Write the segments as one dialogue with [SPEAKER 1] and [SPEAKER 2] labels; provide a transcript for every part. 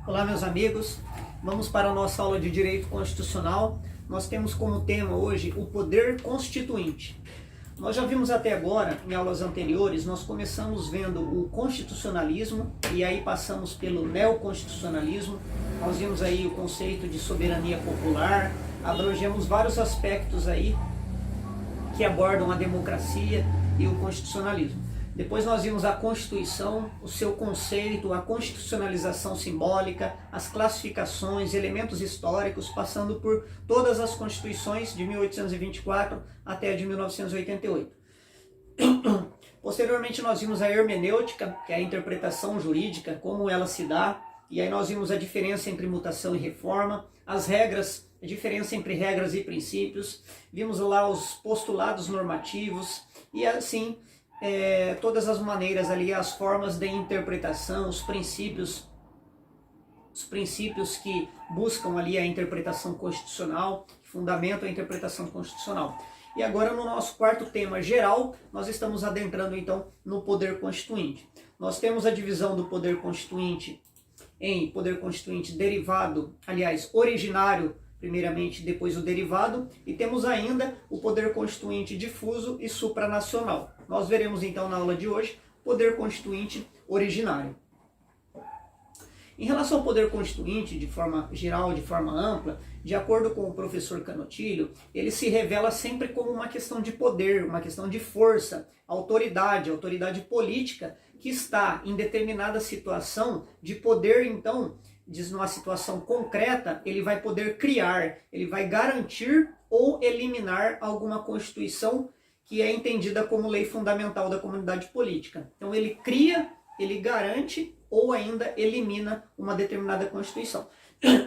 [SPEAKER 1] Olá, meus amigos. Vamos para a nossa aula de Direito Constitucional. Nós temos como tema hoje o poder constituinte. Nós já vimos até agora, em aulas anteriores, nós começamos vendo o constitucionalismo e aí passamos pelo neoconstitucionalismo. Nós vimos aí o conceito de soberania popular, abrangemos vários aspectos aí que abordam a democracia e o constitucionalismo. Depois nós vimos a Constituição, o seu conceito, a constitucionalização simbólica, as classificações, elementos históricos, passando por todas as constituições de 1824 até a de 1988. Posteriormente nós vimos a hermenêutica, que é a interpretação jurídica, como ela se dá, e aí nós vimos a diferença entre mutação e reforma, as regras, a diferença entre regras e princípios, vimos lá os postulados normativos, e assim todas as maneiras ali, as formas de interpretação, os princípios que buscam ali a interpretação constitucional, que fundamentam a interpretação constitucional. E agora no nosso quarto tema geral, nós estamos adentrando então no poder constituinte. Nós temos a divisão do poder constituinte em poder constituinte derivado, aliás, originário, primeiramente, depois o derivado, e temos ainda o poder constituinte difuso e supranacional. Nós veremos então na aula de hoje poder constituinte originário. Em relação ao poder constituinte, de forma geral, de forma ampla, de acordo com o professor Canotilho, ele se revela sempre como uma questão de poder, uma questão de força, autoridade política, que está em determinada situação de poder, então, diz numa situação concreta, ele vai poder criar, ele vai garantir ou eliminar alguma constituição que é entendida como lei fundamental da comunidade política. Então ele cria, ele garante ou ainda elimina uma determinada constituição.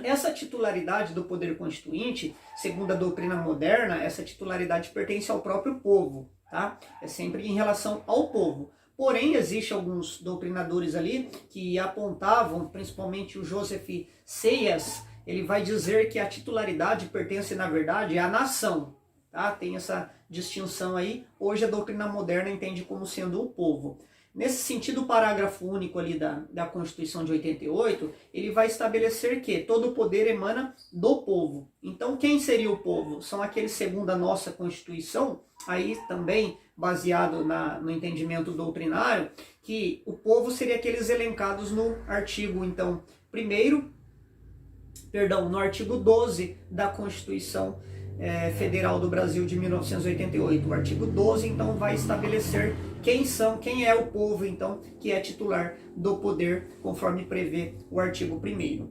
[SPEAKER 1] Essa titularidade do poder constituinte, segundo a doutrina moderna, essa titularidade pertence ao próprio povo, tá? É sempre em relação ao povo. Porém, existem alguns doutrinadores ali que apontavam, principalmente o Joseph Seias, ele vai dizer que a titularidade pertence, na verdade, à nação. Tá? Tem essa distinção aí. Hoje a doutrina moderna entende como sendo o povo. Nesse sentido, o parágrafo único ali da Constituição de 88, ele vai estabelecer que todo o poder emana do povo. Então, quem seria o povo? São aqueles, segundo a nossa Constituição, aí também baseado no entendimento doutrinário, que o povo seria aqueles elencados no artigo, então, no artigo 12 da Constituição Federal do Brasil de 1988. O artigo 12, então, vai estabelecer quem é o povo, então, que é titular do poder, conforme prevê o artigo 1º.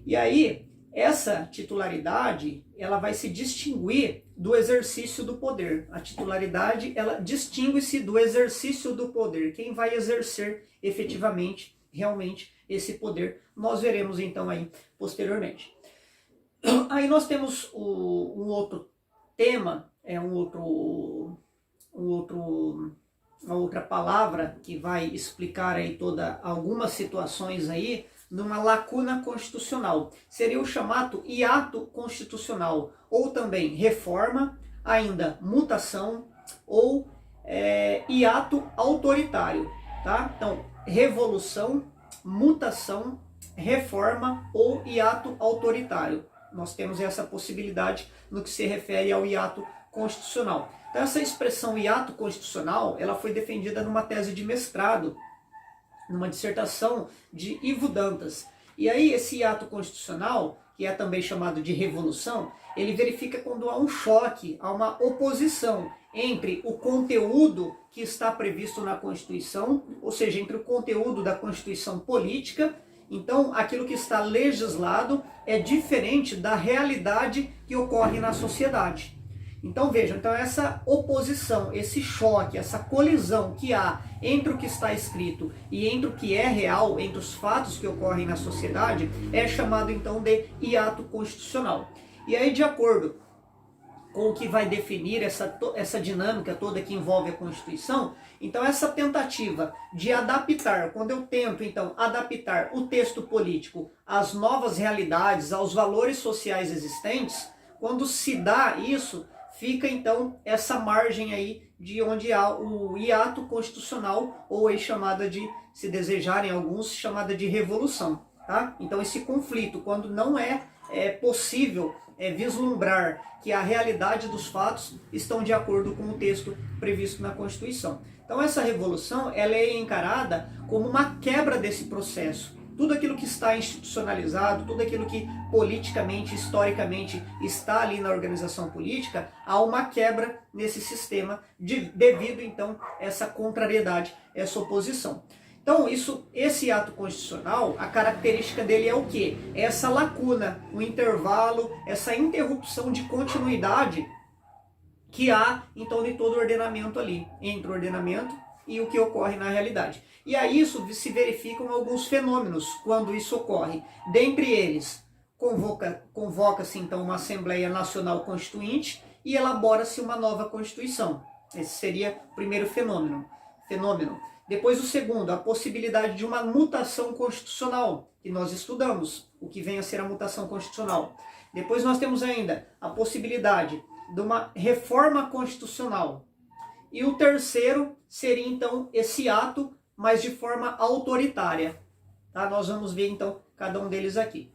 [SPEAKER 1] E aí, essa titularidade, ela vai se distinguir do exercício do poder. A titularidade, ela distingue-se do exercício do poder. Quem vai exercer efetivamente, realmente, esse poder, nós veremos então aí posteriormente. Aí nós temos um outro tema, uma outra palavra que vai explicar aí algumas situações aí numa lacuna constitucional. Seria o chamado hiato constitucional, ou também reforma, ainda mutação, ou hiato autoritário. Tá? Então, revolução, mutação, reforma ou hiato autoritário. Nós temos essa possibilidade no que se refere ao hiato constitucional. Então, essa expressão hiato constitucional, ela foi defendida numa tese de mestrado, numa dissertação de Ivo Dantas. E aí esse hiato constitucional, que é também chamado de revolução, ele verifica quando há um choque, há uma oposição entre o conteúdo que está previsto na Constituição, ou seja, entre o conteúdo da Constituição política. Então, aquilo que está legislado é diferente da realidade que ocorre na sociedade. Então vejam, essa oposição, esse choque, essa colisão que há entre o que está escrito e entre o que é real, entre os fatos que ocorrem na sociedade, é chamado então de hiato constitucional. E aí, de acordo com o que vai definir essa dinâmica toda que envolve a Constituição, então essa tentativa de adaptar, quando eu tento então adaptar o texto político às novas realidades, aos valores sociais existentes, quando se dá isso, fica então essa margem aí de onde há o hiato constitucional, ou aí chamada de, se desejarem alguns, chamada de revolução. Tá? Então esse conflito, quando não é possível vislumbrar que a realidade dos fatos estão de acordo com o texto previsto na Constituição. Então essa revolução ela é encarada como uma quebra desse processo. Tudo aquilo que está institucionalizado, tudo aquilo que politicamente, historicamente está ali na organização política, há uma quebra nesse sistema devido então a essa contrariedade, essa oposição. Então, esse ato constitucional, a característica dele é o quê? É essa lacuna, o intervalo, essa interrupção de continuidade que há, então, em todo o ordenamento ali, entre o ordenamento e o que ocorre na realidade. E aí isso se verificam alguns fenômenos quando isso ocorre. Dentre eles, convoca-se, então, uma Assembleia Nacional Constituinte e elabora-se uma nova Constituição. Esse seria o primeiro fenômeno. Depois o segundo, a possibilidade de uma mutação constitucional, que nós estudamos, o que vem a ser a mutação constitucional. Depois nós temos ainda a possibilidade de uma reforma constitucional. E o terceiro seria então esse ato, mas de forma autoritária. Tá? Nós vamos ver então cada um deles aqui.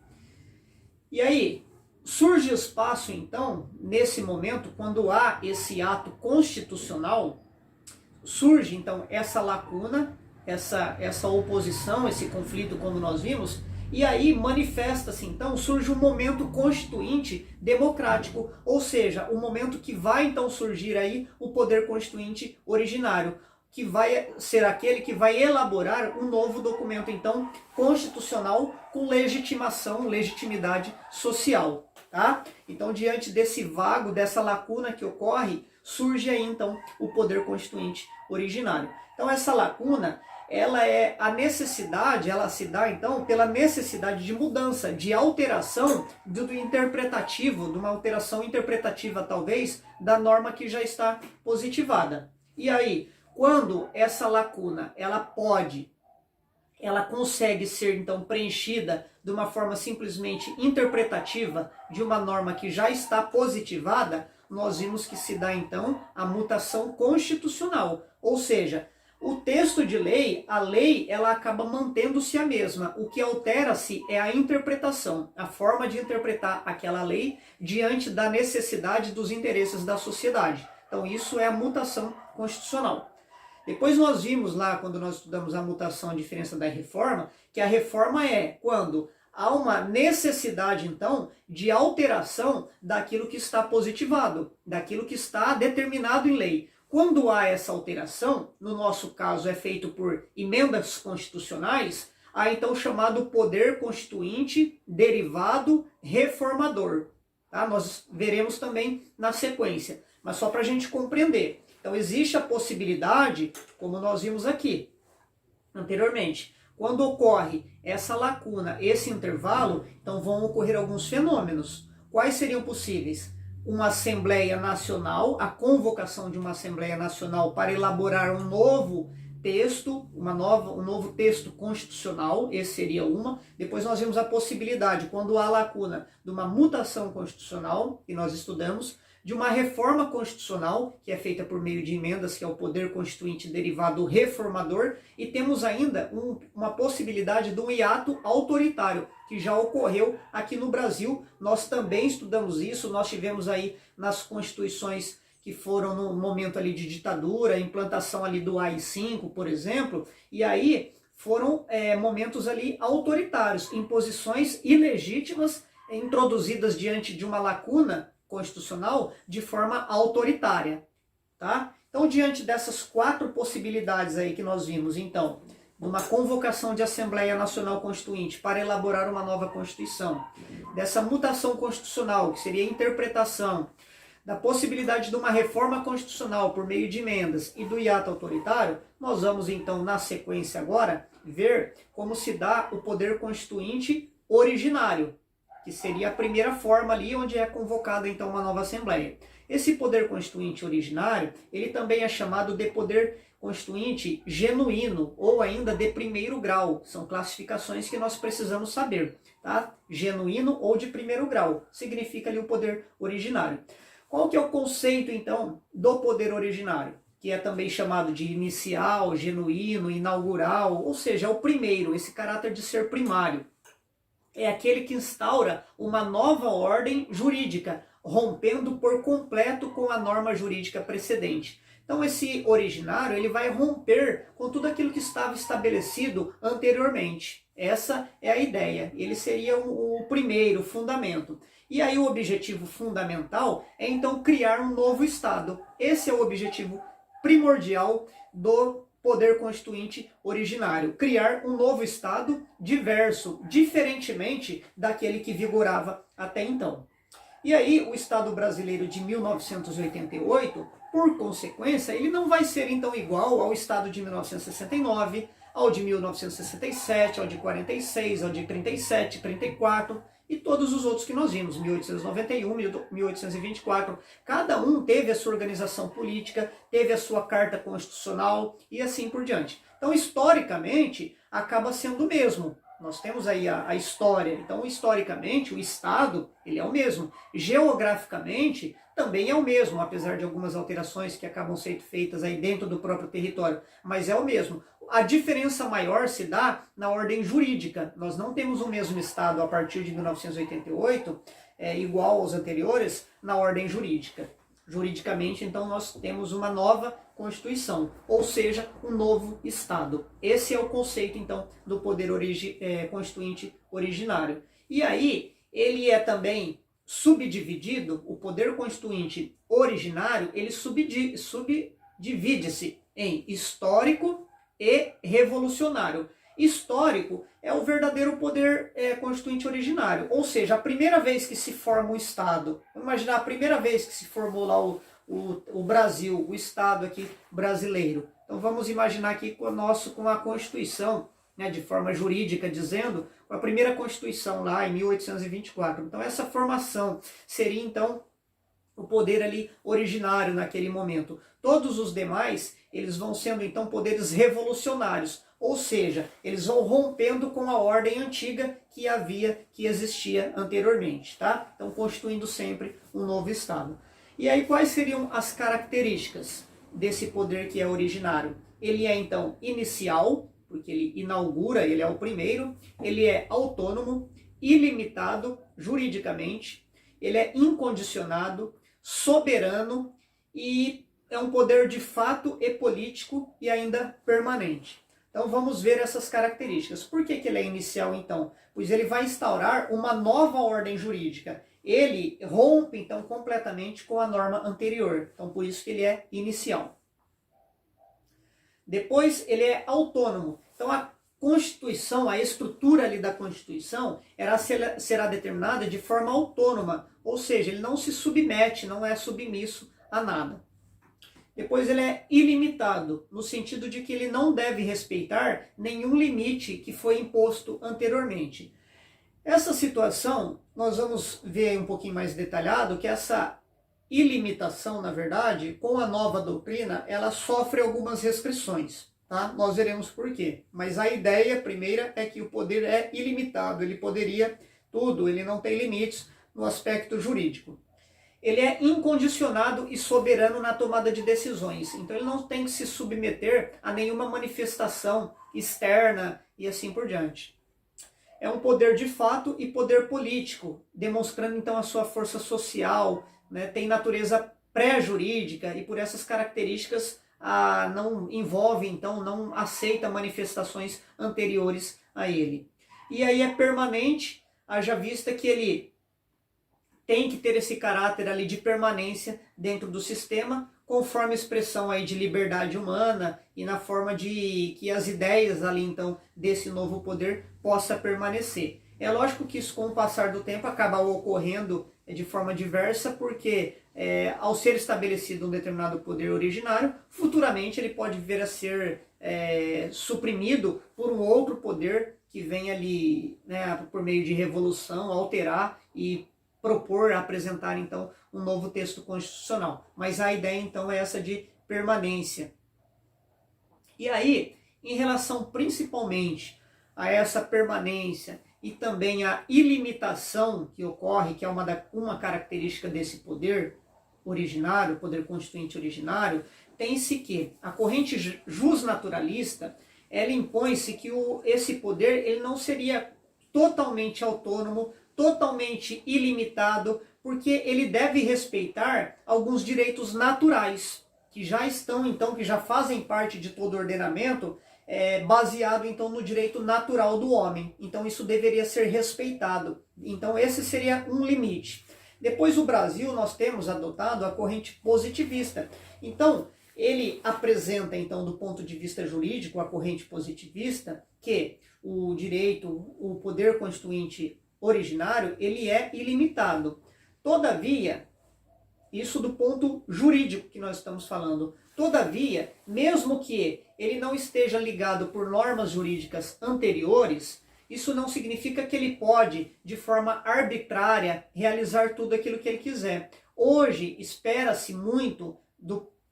[SPEAKER 1] E aí, surge espaço então, nesse momento, quando há esse ato constitucional, surge então essa lacuna, essa oposição, esse conflito como nós vimos, e aí manifesta-se então, surge um momento constituinte democrático, ou seja, o momento que vai então surgir aí o poder constituinte originário, que vai ser aquele que vai elaborar um novo documento então constitucional com legitimidade social, tá? Então diante desse vago, dessa lacuna que ocorre, surge aí então o poder constituinte originário. Então essa lacuna, ela se dá então pela necessidade de mudança, de alteração do interpretativo, de uma alteração interpretativa talvez, da norma que já está positivada. E aí, quando essa lacuna, ela consegue ser então preenchida de uma forma simplesmente interpretativa de uma norma que já está positivada, nós vimos que se dá então a mutação constitucional, ou seja, o texto de lei, a lei, ela acaba mantendo-se a mesma. O que altera-se é a interpretação, a forma de interpretar aquela lei diante da necessidade dos interesses da sociedade. Então isso é a mutação constitucional. Depois nós vimos lá, quando nós estudamos a mutação, a diferença da reforma, que a reforma é quando há uma necessidade, então, de alteração daquilo que está positivado, daquilo que está determinado em lei. Quando há essa alteração, no nosso caso é feito por emendas constitucionais, há então o chamado poder constituinte derivado reformador. Tá? Nós veremos também na sequência, mas só para a gente compreender. Então existe a possibilidade, como nós vimos aqui anteriormente, quando ocorre essa lacuna, esse intervalo, então vão ocorrer alguns fenômenos. Quais seriam possíveis? Uma Assembleia Nacional, a convocação de uma Assembleia Nacional para elaborar um novo texto, um novo texto constitucional, esse seria uma. Depois nós vimos a possibilidade, quando há lacuna, de uma mutação constitucional, que nós estudamos, de uma reforma constitucional, que é feita por meio de emendas, que é o poder constituinte derivado reformador, e temos ainda uma possibilidade de um hiato autoritário, que já ocorreu aqui no Brasil. Nós também estudamos isso, nós tivemos aí nas constituições que foram no momento ali de ditadura, implantação ali do AI-5, por exemplo, e aí foram momentos ali autoritários, imposições ilegítimas introduzidas diante de uma lacuna constitucional de forma autoritária, tá? Então, diante dessas 4 possibilidades aí que nós vimos, então, uma convocação de Assembleia Nacional Constituinte para elaborar uma nova Constituição, dessa mutação constitucional, que seria a interpretação, da possibilidade de uma reforma constitucional por meio de emendas e do hiato autoritário, nós vamos então, na sequência agora, ver como se dá o poder constituinte originário, que seria a primeira forma ali onde é convocada então uma nova Assembleia. Esse poder constituinte originário, ele também é chamado de poder constituinte genuíno, ou ainda de primeiro grau. São classificações que nós precisamos saber, tá? Genuíno ou de primeiro grau, significa ali o poder originário. Qual que é o conceito então do poder originário? Que é também chamado de inicial, genuíno, inaugural, ou seja, é o primeiro, esse caráter de ser primário. é aquele que instaura uma nova ordem jurídica, rompendo por completo com a norma jurídica precedente. Então esse originário ele vai romper com tudo aquilo que estava estabelecido anteriormente. Essa é a ideia. Ele seria o primeiro fundamento. E aí o objetivo fundamental é então criar um novo Estado. Esse é o objetivo primordial do poder constituinte originário. Criar um novo Estado diverso, diferentemente daquele que vigorava até então. E aí o Estado brasileiro de 1988, por consequência, ele não vai ser então igual ao Estado de 1969, ao de 1967, ao de 46, ao de 37, 34 e todos os outros que nós vimos, 1891, 1824. Cada um teve a sua organização política, teve a sua carta constitucional e assim por diante. Então, historicamente, acaba sendo o mesmo. Nós temos aí a história. Então, historicamente, o Estado ele é o mesmo. Geograficamente, também é o mesmo, apesar de algumas alterações que acabam sendo feitas aí dentro do próprio território, mas é o mesmo. A diferença maior se dá na ordem jurídica. Nós não temos o mesmo Estado a partir de 1988, igual aos anteriores, na ordem jurídica. Juridicamente, então, nós temos uma nova Constituição, ou seja, um novo Estado. Esse é o conceito, então, do poder constituinte originário. E aí, ele é também subdividido, o poder constituinte originário, ele subdivide-se em histórico e revolucionário. Histórico é o verdadeiro poder constituinte originário, ou seja, a primeira vez que se forma um Estado, vamos imaginar a primeira vez que se formou lá o Brasil, o Estado aqui brasileiro. Então vamos imaginar aqui com a Constituição, né, de forma jurídica dizendo, com a primeira Constituição lá em 1824. Então essa formação seria então o poder ali originário naquele momento. Todos os demais, eles vão sendo então poderes revolucionários, ou seja, eles vão rompendo com a ordem antiga que existia anteriormente, tá? Então constituindo sempre um novo Estado. E aí quais seriam as características desse poder que é originário? Ele é então inicial, porque ele inaugura, ele é o primeiro, ele é autônomo, ilimitado juridicamente, ele é incondicionado, soberano e é um poder de fato e político e ainda permanente. Então vamos ver essas características. Por que ele é inicial então? Pois ele vai instaurar uma nova ordem jurídica. Ele rompe então completamente com a norma anterior. Então por isso que ele é inicial. Depois ele é autônomo. Então a Constituição, a estrutura ali da Constituição, será determinada de forma autônoma. Ou seja, ele não se submete, não é submisso a nada. Depois ele é ilimitado, no sentido de que ele não deve respeitar nenhum limite que foi imposto anteriormente. Essa situação, nós vamos ver um pouquinho mais detalhado, que essa ilimitação, na verdade, com a nova doutrina, ela sofre algumas restrições. Tá? Nós veremos por quê. Mas a ideia primeira é que o poder é ilimitado, ele poderia tudo, ele não tem limites no aspecto jurídico. Ele é incondicionado e soberano na tomada de decisões. Então ele não tem que se submeter a nenhuma manifestação externa e assim por diante. É um poder de fato e poder político, demonstrando então a sua força social, né? Tem natureza pré-jurídica e por essas características não envolve, então não aceita manifestações anteriores a ele. E aí é permanente, haja vista que ele tem que ter esse caráter ali de permanência dentro do sistema, conforme a expressão aí de liberdade humana e na forma de que as ideias ali então desse novo poder possa permanecer. É lógico que isso com o passar do tempo acaba ocorrendo de forma diversa, porque ao ser estabelecido um determinado poder originário, futuramente ele pode vir a ser suprimido por um outro poder que vem ali, né, por meio de revolução, alterar e propor, apresentar então um novo texto constitucional. Mas a ideia então é essa de permanência. E aí, em relação principalmente a essa permanência e também a ilimitação que ocorre, que é uma característica desse poder originário, poder constituinte originário, tem-se que a corrente jusnaturalista, ela impõe-se que esse poder ele não seria totalmente autônomo, totalmente ilimitado, porque ele deve respeitar alguns direitos naturais, que já estão, então, que já fazem parte de todo o ordenamento, baseado, então, no direito natural do homem. Então, isso deveria ser respeitado. Então, esse seria um limite. Depois, o Brasil, nós temos adotado a corrente positivista. Então, ele apresenta, então, do ponto de vista jurídico, a corrente positivista, que o direito, o poder constituinte originário, ele é ilimitado. Todavia, isso do ponto jurídico que nós estamos falando, todavia, mesmo que ele não esteja ligado por normas jurídicas anteriores, isso não significa que ele pode, de forma arbitrária, realizar tudo aquilo que ele quiser. Hoje, espera-se muito,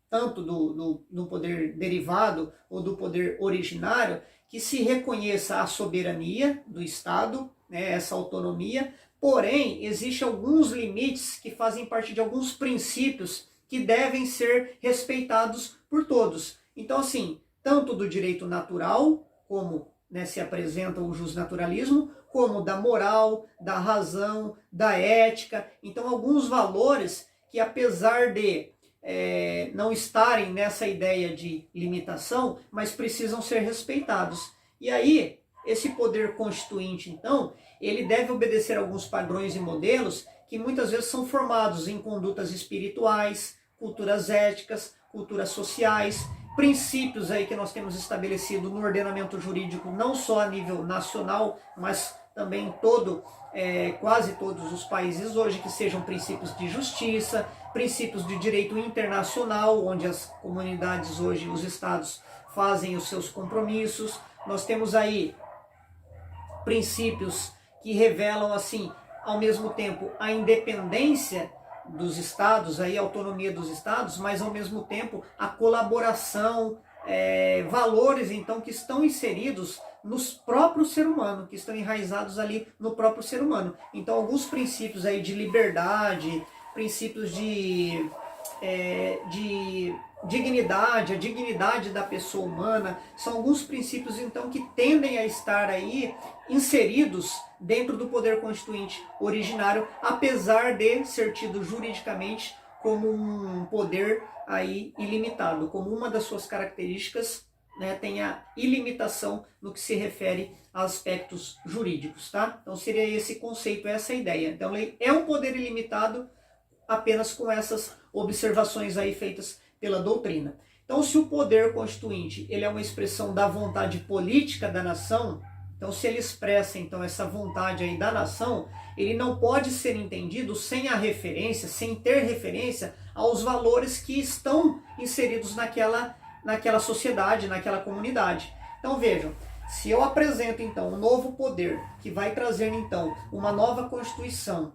[SPEAKER 1] tanto do poder derivado ou do poder originário, que se reconheça a soberania do Estado, né, essa autonomia, porém, existem alguns limites que fazem parte de alguns princípios que devem ser respeitados por todos. Então, assim, tanto do direito natural, como, né, se apresenta o justnaturalismo, como da moral, da razão, da ética. Então, alguns valores que, apesar de não estarem nessa ideia de limitação, mas precisam ser respeitados. E aí, esse poder constituinte, então, ele deve obedecer a alguns padrões e modelos que muitas vezes são formados em condutas espirituais, culturas éticas, culturas sociais, princípios aí que nós temos estabelecido no ordenamento jurídico, não só a nível nacional, mas também em quase todos os países hoje, que sejam princípios de justiça, princípios de direito internacional, onde as comunidades hoje, os estados, fazem os seus compromissos. Nós temos aí princípios que revelam, assim, ao mesmo tempo, a independência dos estados, a autonomia dos estados, mas ao mesmo tempo a colaboração, valores, então, que estão inseridos nos próprios ser humano, que estão enraizados ali no próprio ser humano. Então, alguns princípios aí de liberdade, princípios de dignidade, a dignidade da pessoa humana, são alguns princípios, então, que tendem a estar aí inseridos dentro do poder constituinte originário, apesar de ser tido juridicamente como um poder aí ilimitado, como uma das suas características, né, tem a ilimitação no que se refere a aspectos jurídicos, tá? Então seria esse conceito, essa ideia. Então é um poder ilimitado apenas com essas observações aí feitas pela doutrina. Então, se o poder constituinte ele é uma expressão da vontade política da nação, então se ele expressa então essa vontade aí da nação, ele não pode ser entendido sem a referência, sem ter referência aos valores que estão inseridos naquela sociedade, naquela comunidade. Então vejam, se eu apresento então um novo poder que vai trazer então uma nova Constituição,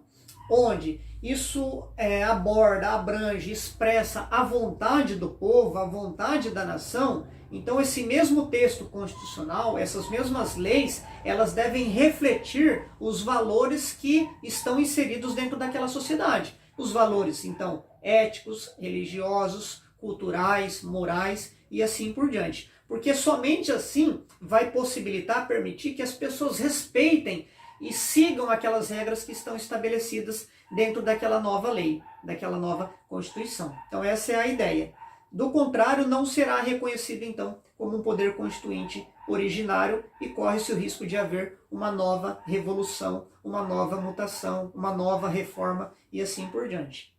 [SPEAKER 1] onde isso aborda, abrange, expressa a vontade do povo, a vontade da nação, então esse mesmo texto constitucional, essas mesmas leis, elas devem refletir os valores que estão inseridos dentro daquela sociedade. Os valores, então, éticos, religiosos, culturais, morais e assim por diante. Porque somente assim vai possibilitar, permitir que as pessoas respeitem e sigam aquelas regras que estão estabelecidas dentro daquela nova lei, daquela nova Constituição. Então essa é a ideia. Do contrário, não será reconhecido então como um poder constituinte originário e corre-se o risco de haver uma nova revolução, uma nova mutação, uma nova reforma e assim por diante.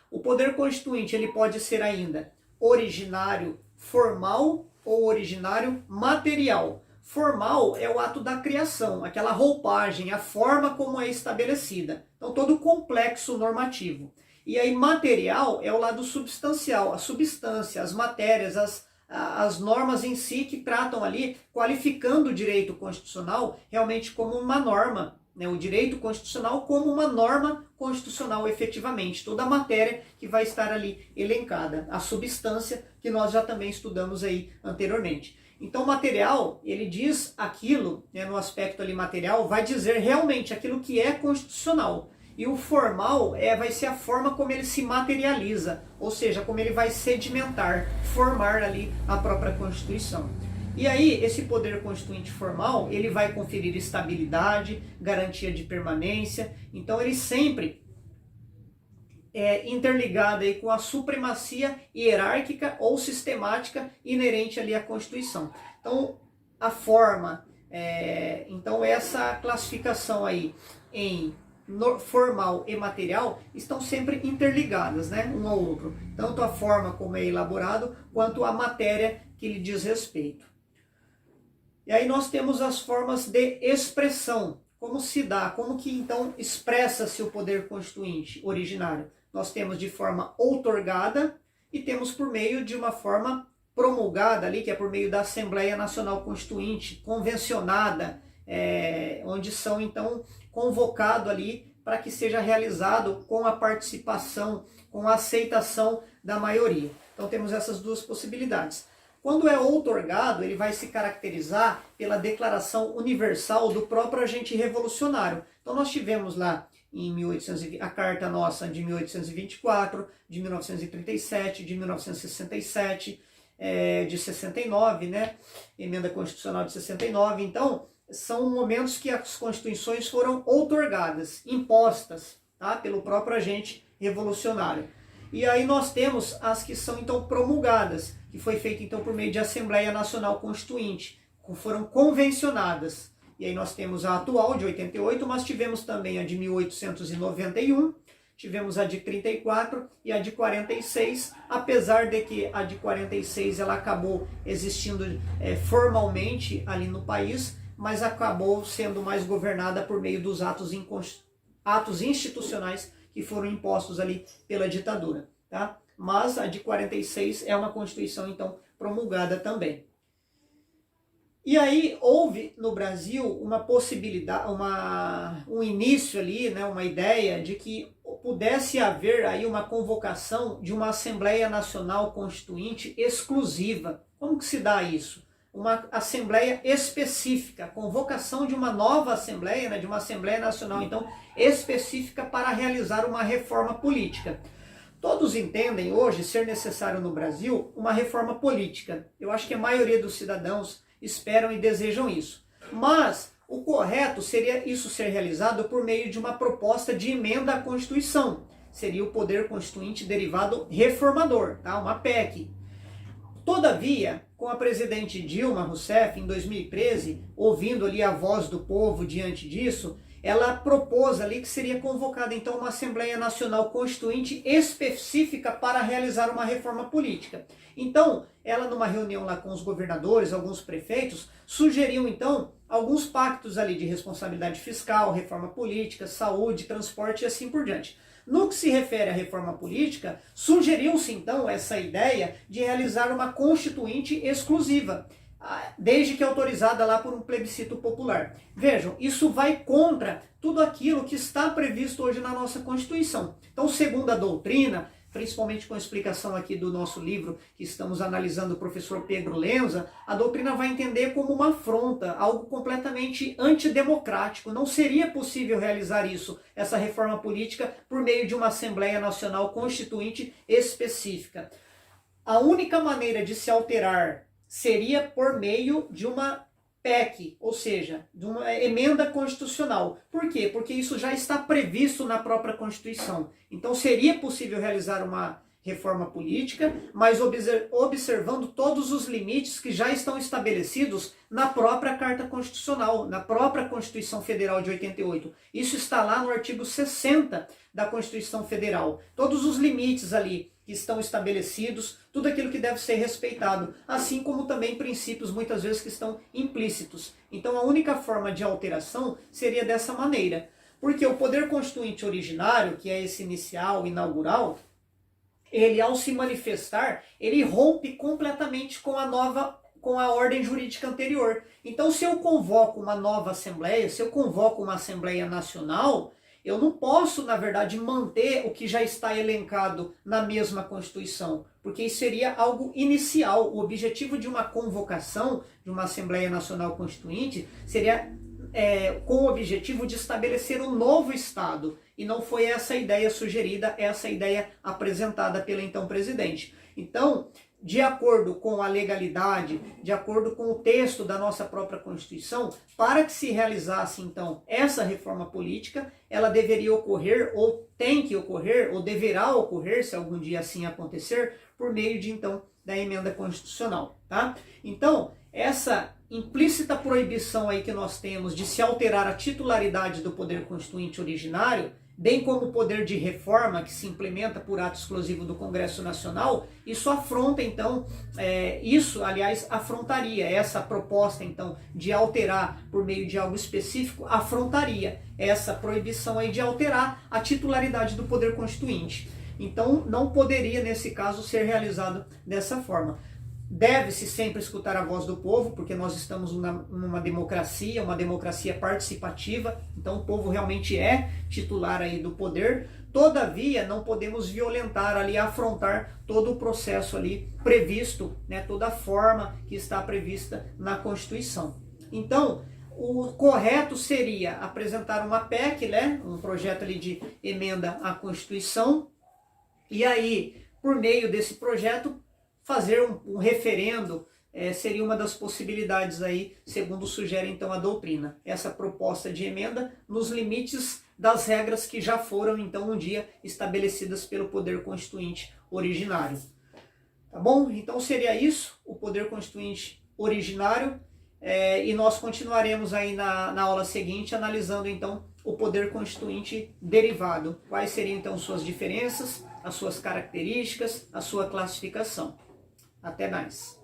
[SPEAKER 1] O poder constituinte ele pode ser ainda originário formal ou originário material. Formal é o ato da criação, aquela roupagem, a forma como é estabelecida. Então, todo o complexo normativo. E aí, material é o lado substancial, a substância, as matérias, as normas em si que tratam ali, qualificando o direito constitucional realmente como uma norma, né? O direito constitucional como uma norma constitucional efetivamente. Toda a matéria que vai estar ali elencada, a substância que nós já também estudamos aí anteriormente. Então, o material, ele diz aquilo, né, no aspecto ali material, vai dizer realmente aquilo que é constitucional. E o formal vai ser a forma como ele se materializa, ou seja, como ele vai sedimentar, formar ali a própria Constituição. E aí, esse poder constituinte formal, ele vai conferir estabilidade, garantia de permanência, então ele sempre é interligado aí com a supremacia hierárquica ou sistemática inerente ali à Constituição. Então, a forma, então essa classificação aí em formal e material estão sempre interligadas, né, um ao outro. Tanto a forma como é elaborado, quanto a matéria que lhe diz respeito. E aí nós temos as formas de expressão. Como se dá, como que então expressa-se o poder constituinte originário? Nós temos de forma outorgada e temos por meio de uma forma promulgada ali, que é por meio da Assembleia Nacional Constituinte, convencionada, onde são então convocados ali para que seja realizado com a participação, com a aceitação da maioria. Então temos essas duas possibilidades. Quando é outorgado, ele vai se caracterizar pela Declaração Universal do próprio agente revolucionário. Então nós tivemos lá em a Carta Nossa de 1824, de 1937, de 1967, de 69, né? Emenda Constitucional de 69. Então, são momentos que as constituições foram outorgadas, impostas, tá? Pelo próprio agente revolucionário. E aí nós temos as que são então promulgadas, que foi feito então por meio de Assembleia Nacional Constituinte, foram convencionadas. E aí nós temos a atual, de 88, mas tivemos também a de 1891, tivemos a de 34 e a de 46, apesar de que a de 46 ela acabou existindo formalmente ali no país, mas acabou sendo mais governada por meio dos atos institucionais que foram impostos ali pela ditadura, tá? Mas a de 46 é uma Constituição, então, promulgada também. E aí houve no Brasil uma possibilidade, um início ali, né, uma ideia de que pudesse haver aí uma convocação de uma Assembleia Nacional Constituinte exclusiva. Como que se dá isso? Uma Assembleia específica, convocação de uma nova Assembleia, né, de uma Assembleia Nacional, então, específica para realizar uma reforma política. Todos entendem hoje ser necessário no Brasil uma reforma política. Eu acho que a maioria dos cidadãos esperam e desejam isso. Mas o correto seria isso ser realizado por meio de uma proposta de emenda à Constituição. Seria o poder constituinte derivado reformador, tá? Uma PEC. Todavia, com a presidente Dilma Rousseff, em 2013, ouvindo ali a voz do povo diante disso, ela propôs ali que seria convocada então uma Assembleia Nacional Constituinte específica para realizar uma reforma política. Então, ela numa reunião lá com os governadores, alguns prefeitos, sugeriu então alguns pactos ali de responsabilidade fiscal, reforma política, saúde, transporte e assim por diante. No que se refere à reforma política, sugeriu-se então essa ideia de realizar uma constituinte exclusiva, desde que autorizada lá por um plebiscito popular. Vejam, isso vai contra tudo aquilo que está previsto hoje na nossa Constituição. Então, segundo a doutrina, principalmente com a explicação aqui do nosso livro que estamos analisando, o professor Pedro Lenza, a doutrina vai entender como uma afronta, algo completamente antidemocrático. Não seria possível realizar isso, essa reforma política, por meio de uma Assembleia Nacional Constituinte específica. A única maneira de se alterar seria por meio de uma PEC, ou seja, de uma emenda constitucional. Por quê? Porque isso já está previsto na própria Constituição. Então seria possível realizar uma reforma política, mas observando todos os limites que já estão estabelecidos na própria Carta Constitucional, na própria Constituição Federal de 88. Isso está lá no artigo 60 da Constituição Federal. Todos os limites ali que estão estabelecidos, tudo aquilo que deve ser respeitado, assim como também princípios muitas vezes que estão implícitos. Então a única forma de alteração seria dessa maneira, porque o poder constituinte originário, que é esse inicial, inaugural, ele ao se manifestar, ele rompe completamente com a ordem jurídica anterior. Então se eu convoco uma nova Assembleia, se eu convoco uma Assembleia Nacional, eu não posso, na verdade, manter o que já está elencado na mesma Constituição, porque isso seria algo inicial. O objetivo de uma convocação de uma Assembleia Nacional Constituinte seria com o objetivo de estabelecer um novo Estado, e não foi essa a ideia sugerida, essa a ideia apresentada pelo então presidente. Então, de acordo com a legalidade, de acordo com o texto da nossa própria Constituição, para que se realizasse, então, essa reforma política, ela deveria ocorrer, ou tem que ocorrer, ou deverá ocorrer, se algum dia assim acontecer, por meio de, então, da emenda constitucional, tá? Então, essa implícita proibição aí que nós temos de se alterar a titularidade do poder constituinte originário, bem como o poder de reforma que se implementa por ato exclusivo do Congresso Nacional, isso afronta, então, afrontaria essa proposta, então, de alterar por meio de algo específico, afrontaria essa proibição aí de alterar a titularidade do poder constituinte. Então, não poderia, nesse caso, ser realizado dessa forma. Deve-se sempre escutar a voz do povo, porque nós estamos numa democracia, uma democracia participativa, então o povo realmente é titular aí do poder. Todavia, não podemos violentar ali, afrontar todo o processo ali previsto, né, toda a forma que está prevista na Constituição. Então, o correto seria apresentar uma PEC, né, um projeto ali de emenda à Constituição, e aí, por meio desse projeto, fazer um referendo seria uma das possibilidades aí, segundo sugere então a doutrina. Essa proposta de emenda nos limites das regras que já foram então um dia estabelecidas pelo poder constituinte originário. Tá bom? Então seria isso, o poder constituinte originário, e nós continuaremos aí na aula seguinte analisando então o poder constituinte derivado. Quais seriam então suas diferenças, as suas características, a sua classificação. Até mais.